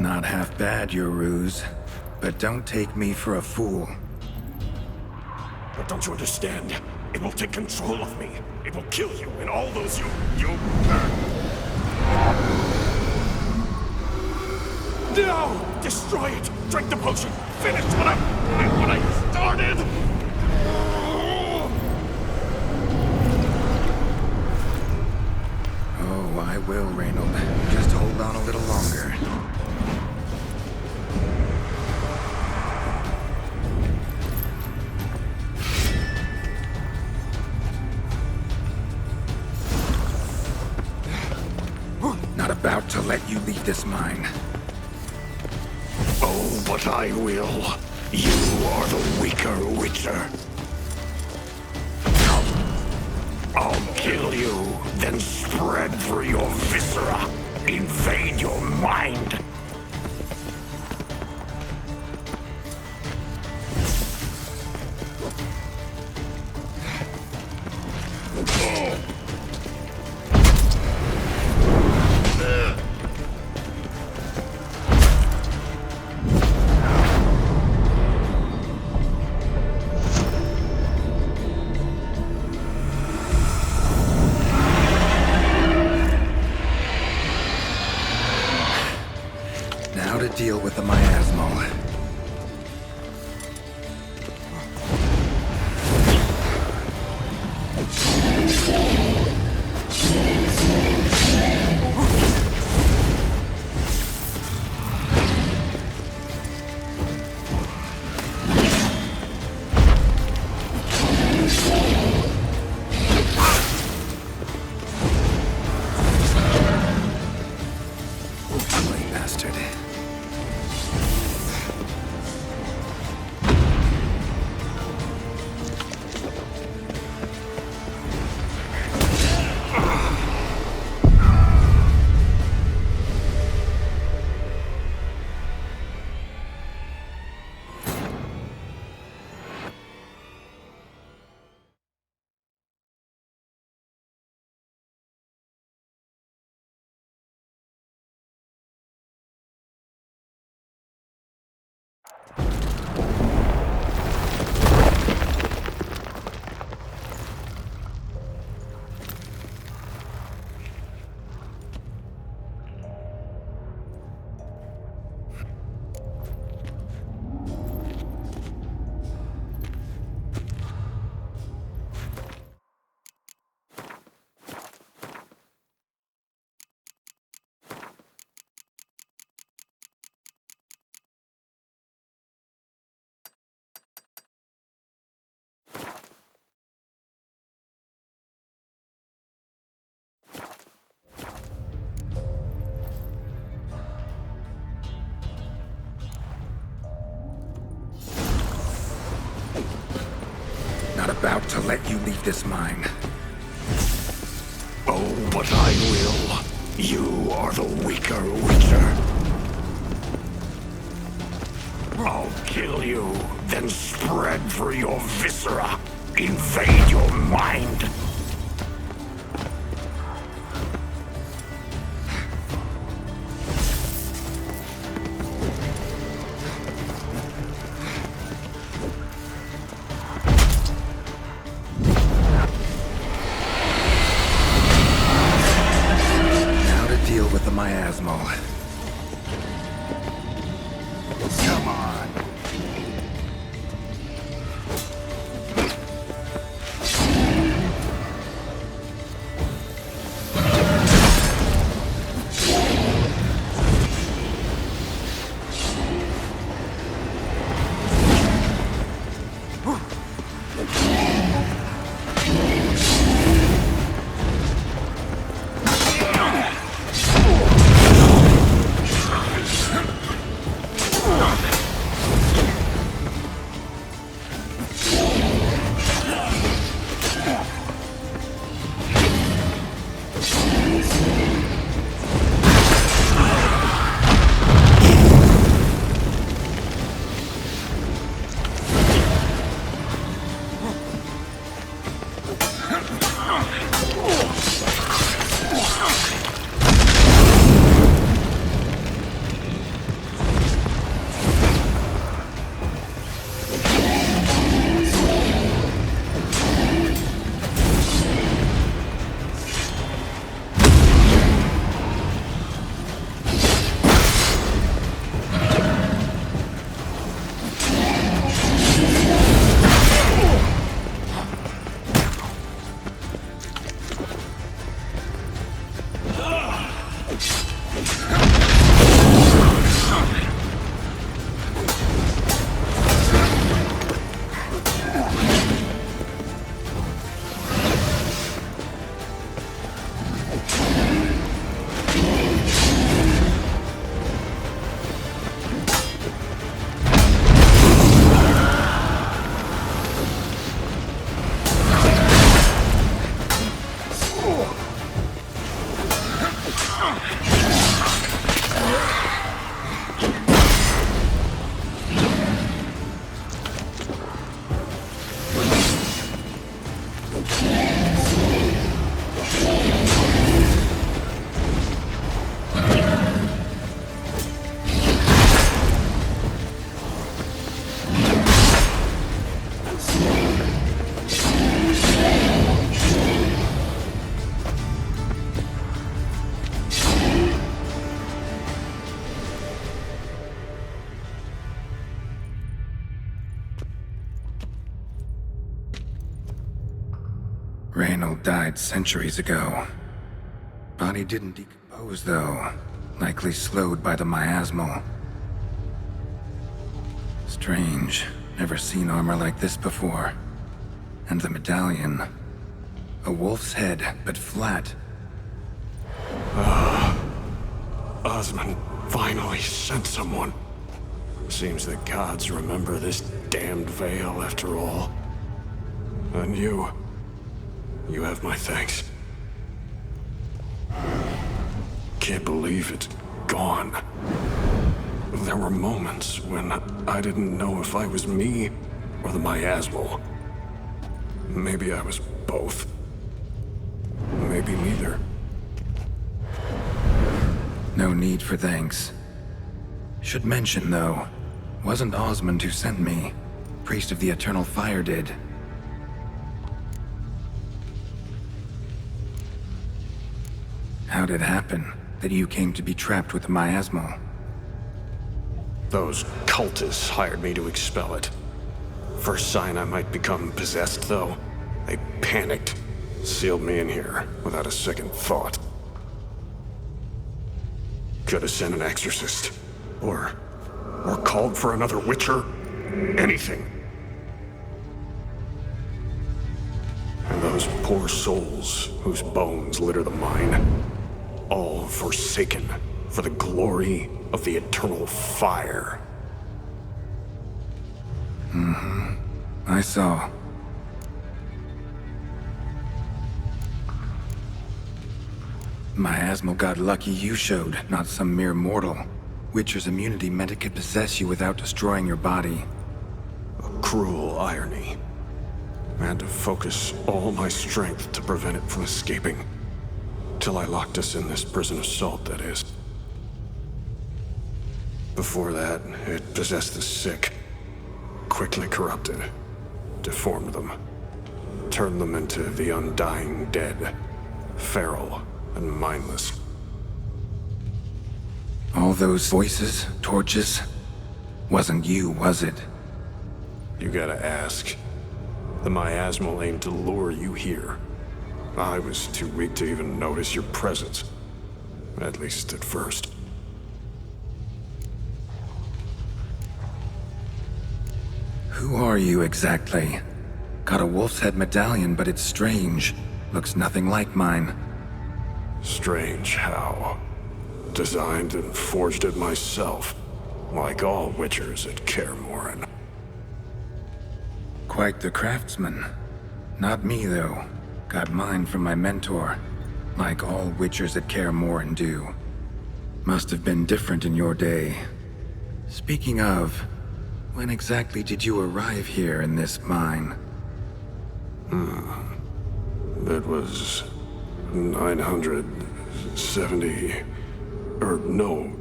Not half bad, your ruse. But don't take me for a fool. But don't you understand? It will take control of me. It will kill you and all those you... No! Destroy it! Drink the potion! Finish what I started! Oh, I will, Reynold. Just hold on a little longer. Not about to let you leave this mine. Oh, but I will. You are the weaker Witcher. I'll kill you, then spread through your viscera. Invade your mind. Now to deal with the miasmal. Ugly bastard. Not about to let you leave this mine. Oh, but I will. You are the weaker Witcher. I'll kill you, then spread through your viscera. Invade your mind. Now to deal with the miasmal. Come on. Reynold died centuries ago. Body didn't decompose, though. Likely slowed by the miasmal. Strange. Never seen armor like this before. And the medallion. A wolf's head, but flat. Osmond finally sent someone. Seems the gods remember this damned veil after all. And you have my thanks. Can't believe it's gone. There were moments when I didn't know if I was me or the miasmal. Maybe I was both. Maybe neither. No need for thanks. Should mention, though, wasn't Osmond who sent me. Priest of the Eternal Fire did. How did it happen that you came to be trapped with the miasmal? Those cultists hired me to expel it. First sign I might become possessed, though, they panicked. Sealed me in here without a second thought. Could have sent an exorcist. Or called for another Witcher. Anything. And those poor souls whose bones litter the mine. All forsaken for the glory of the eternal fire. I saw. Miasmal got lucky you showed, not some mere mortal. Witcher's immunity meant it could possess you without destroying your body. A cruel irony. I had to focus all my strength to prevent it from escaping. Till I locked us in this prison of salt, that is. Before that, it possessed the sick. Quickly corrupted. Deformed them. Turned them into the undying dead. Feral and mindless. All those voices, torches, wasn't you, was it? You gotta ask. The miasmal aimed to lure you here. I was too weak to even notice your presence. At least at first. Who are you exactly? Got a wolf's head medallion, but it's strange. Looks nothing like mine. Strange how. Designed and forged it myself. Like all Witchers at Kaer Morhen. Quite the craftsman. Not me, though. Got mine from my mentor. Like all Witchers at Kaer Morhen do. Must have been different in your day. Speaking of, when exactly did you arrive here in this mine? It was 970... or no,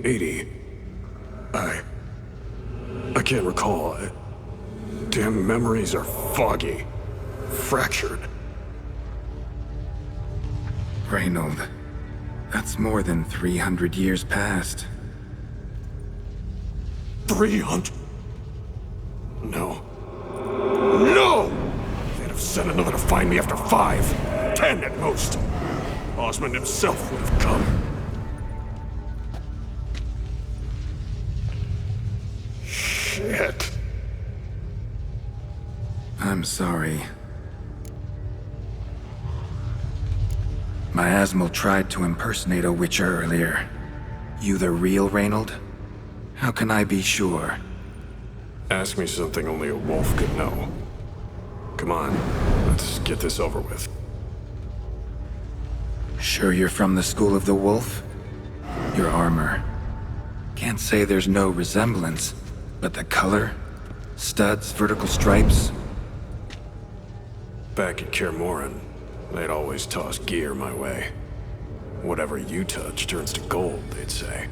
80. I can't recall. Damn memories are foggy. Fractured. Reynold, that's more than 300 years past. 300? No. No! They'd have sent another to find me after 5, 10 at most. Osmond himself would have come. Shit. I'm sorry. Miasmal tried to impersonate a Witcher earlier. You the real Reynold? How can I be sure? Ask me something only a wolf could know. Come on, let's get this over with. Sure you're from the School of the Wolf? Your armor. Can't say there's no resemblance, but the color? Studs, vertical stripes? Back at Kaer Morhen, they'd always toss gear my way. Whatever you touch turns to gold, they'd say.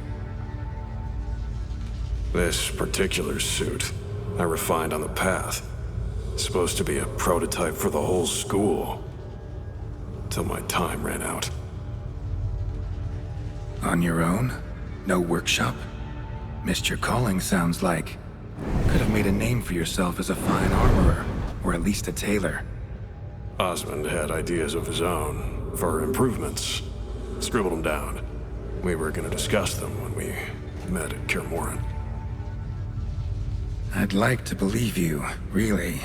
This particular suit, I refined on the path. Supposed to be a prototype for the whole school. Till my time ran out. On your own? No workshop? Missed your calling, sounds like. Could have made a name for yourself as a fine armorer, or at least a tailor. Osmond had ideas of his own for improvements. Scribbled them down. We were going to discuss them when we met at Kaer Morhen. I'd like to believe you, really.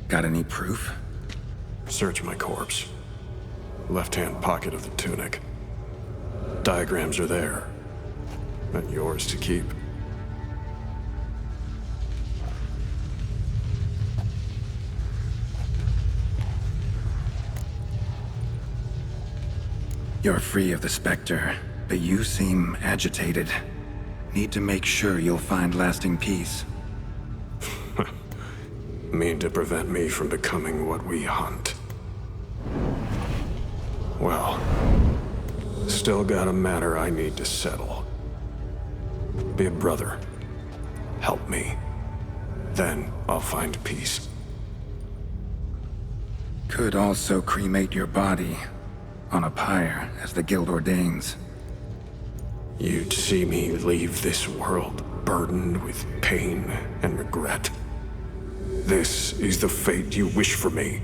Got any proof? Search my corpse. Left-hand pocket of the tunic. Diagrams are there. And yours to keep. You're free of the Spectre, but you seem agitated. Need to make sure you'll find lasting peace. Mean to prevent me from becoming what we hunt. Well, still got a matter I need to settle. Be a brother. Help me. Then I'll find peace. Could also cremate your body on a pyre, as the Guild ordains. You'd see me leave this world burdened with pain and regret. This is the fate you wish for me,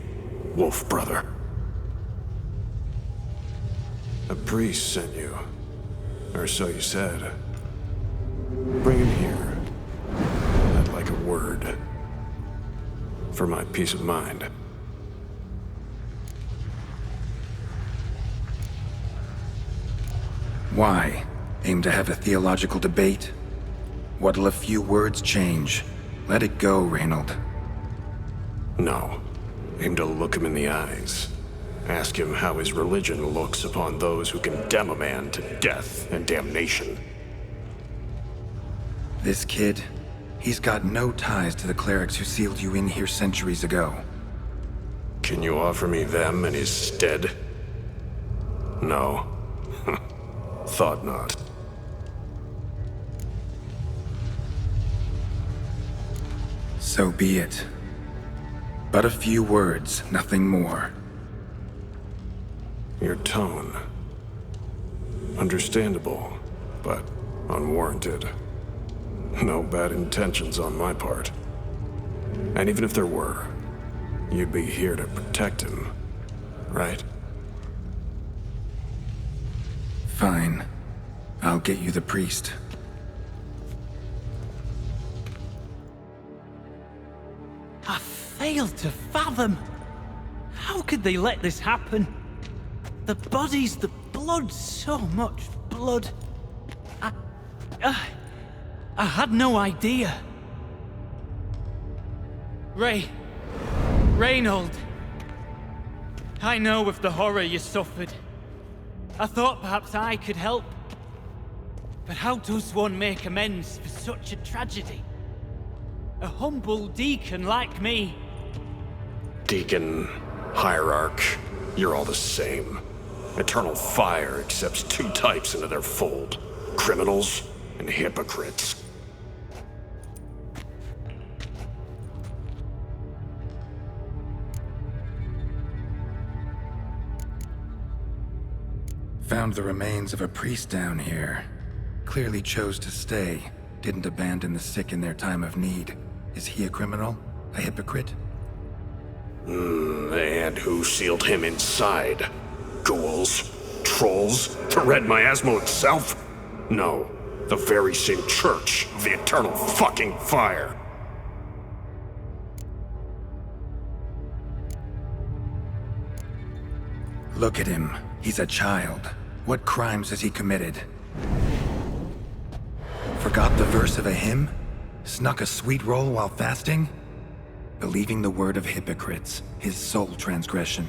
Wolf Brother. A priest sent you, or so you said. Bring him here. I'd like a word. For my peace of mind. Why? Aim to have a theological debate? What'll a few words change? Let it go, Reynold. No. Aim to look him in the eyes. Ask him how his religion looks upon those who condemn a man to death and damnation. This kid, he's got no ties to the clerics who sealed you in here centuries ago. Can you offer me them in his stead? No. Thought not. So be it. But a few words, nothing more. Your tone. Understandable, but unwarranted. No bad intentions on my part. And even if there were, you'd be here to protect him, right? Fine. I'll get you the priest. I fail to fathom. How could they let this happen? The bodies, the blood, so much blood. I had no idea. Reynold. I know of the horror you suffered. I thought perhaps I could help. But how does one make amends for such a tragedy? A humble deacon like me. Deacon, hierarch, you're all the same. Eternal Fire accepts two types into their fold. Criminals and hypocrites. Found the remains of a priest down here. Clearly chose to stay. Didn't abandon the sick in their time of need. Is he a criminal? A hypocrite? And who sealed him inside? Ghouls? Trolls? The Red Miasmo itself? No, the very same church of the Eternal fucking Fire. Look at him. He's a child. What crimes has he committed? Forgot the verse of a hymn? Snuck a sweet roll while fasting? Believing the word of hypocrites, his sole transgression.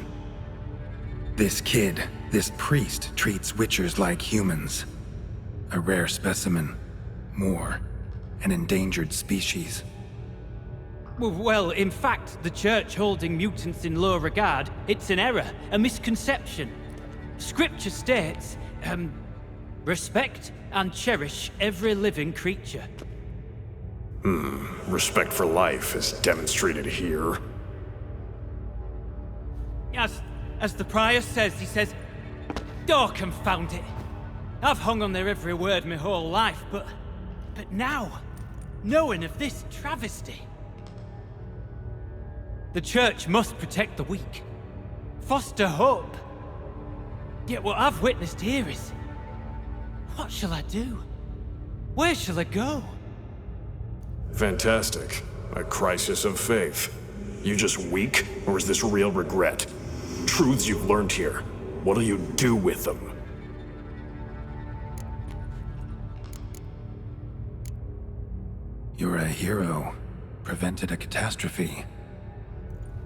This kid, this priest, treats witchers like humans. A rare specimen. More. An endangered species. Well, in fact, the church holding mutants in low regard, it's an error, a misconception. Scripture states, respect and cherish every living creature. Respect for life is demonstrated here. As the prior says, he says, oh, confound it. I've hung on their every word my whole life, but now, knowing of this travesty, the church must protect the weak. foster hope. Yet what I've witnessed here is... what shall I do? Where shall I go? Fantastic. A crisis of faith. You just weak, or is this real regret? Truths you've learned here. What'll you do with them? You're a hero. Prevented a catastrophe.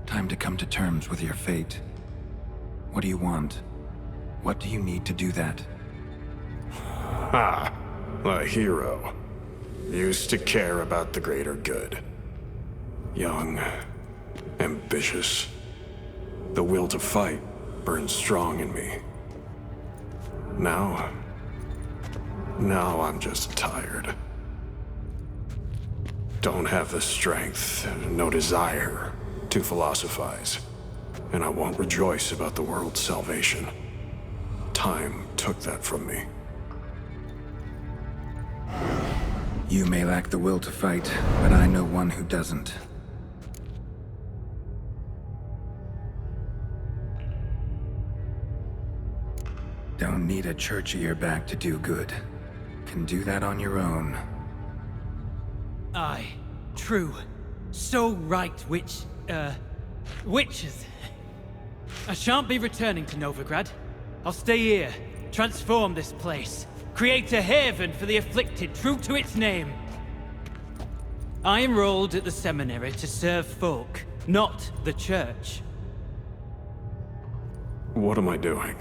Time to come to terms with your fate. What do you want? What do you need to do that? Ha! A hero. Used to care about the greater good. Young. Ambitious. The will to fight burns strong in me. Now I'm just tired. Don't have the strength, no desire to philosophize. And I won't rejoice about the world's salvation. Time took that from me. You may lack the will to fight, but I know one who doesn't. Don't need a church at your back to do good. Can do that on your own. Aye, true. So right, witches. I shan't be returning to Novigrad. I'll stay here, transform this place, create a haven for the afflicted, true to its name. I enrolled at the seminary to serve folk, not the church. What am I doing?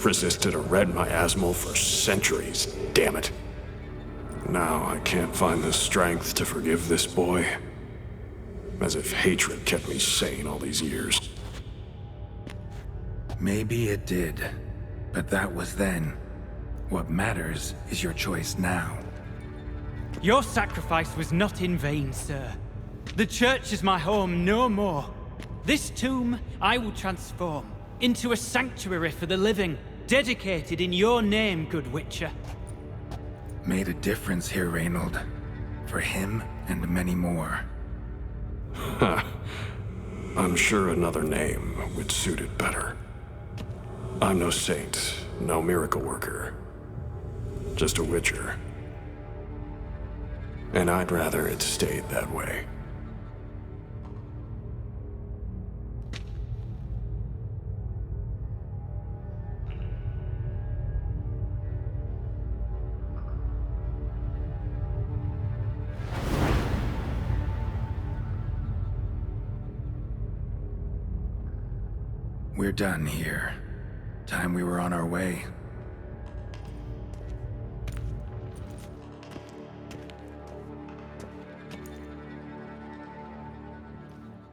Resisted a red miasmal for centuries, damn it. Now I can't find the strength to forgive this boy. As if hatred kept me sane all these years. Maybe it did, but that was then. What matters is your choice now. Your sacrifice was not in vain, sir. The church is my home no more. This tomb I will transform into a sanctuary for the living, dedicated in your name, good Witcher. Made a difference here, Reynold. For him and many more. I'm sure another name would suit it better. I'm no saint, no miracle worker. Just a Witcher. And I'd rather it stayed that way. We're done here. Time we were on our way.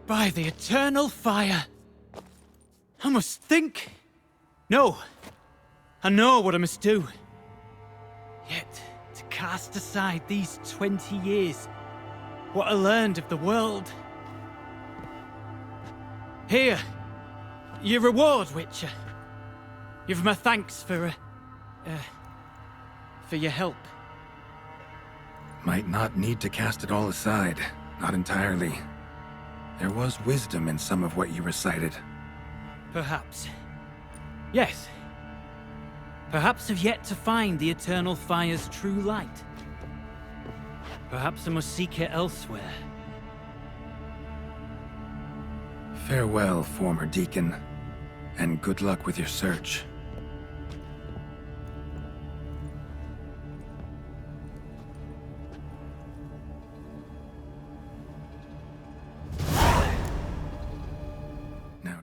By the eternal fire! I must think. No. I know what I must do. Yet, to cast aside these 20 years, what I learned of the world. Here, your reward, Witcher. You've my thanks for your help. Might not need to cast it all aside. Not entirely. There was wisdom in some of what you recited. Perhaps. Yes. Perhaps I've yet to find the eternal fire's true light. Perhaps I must seek it elsewhere. Farewell, former deacon, and good luck with your search.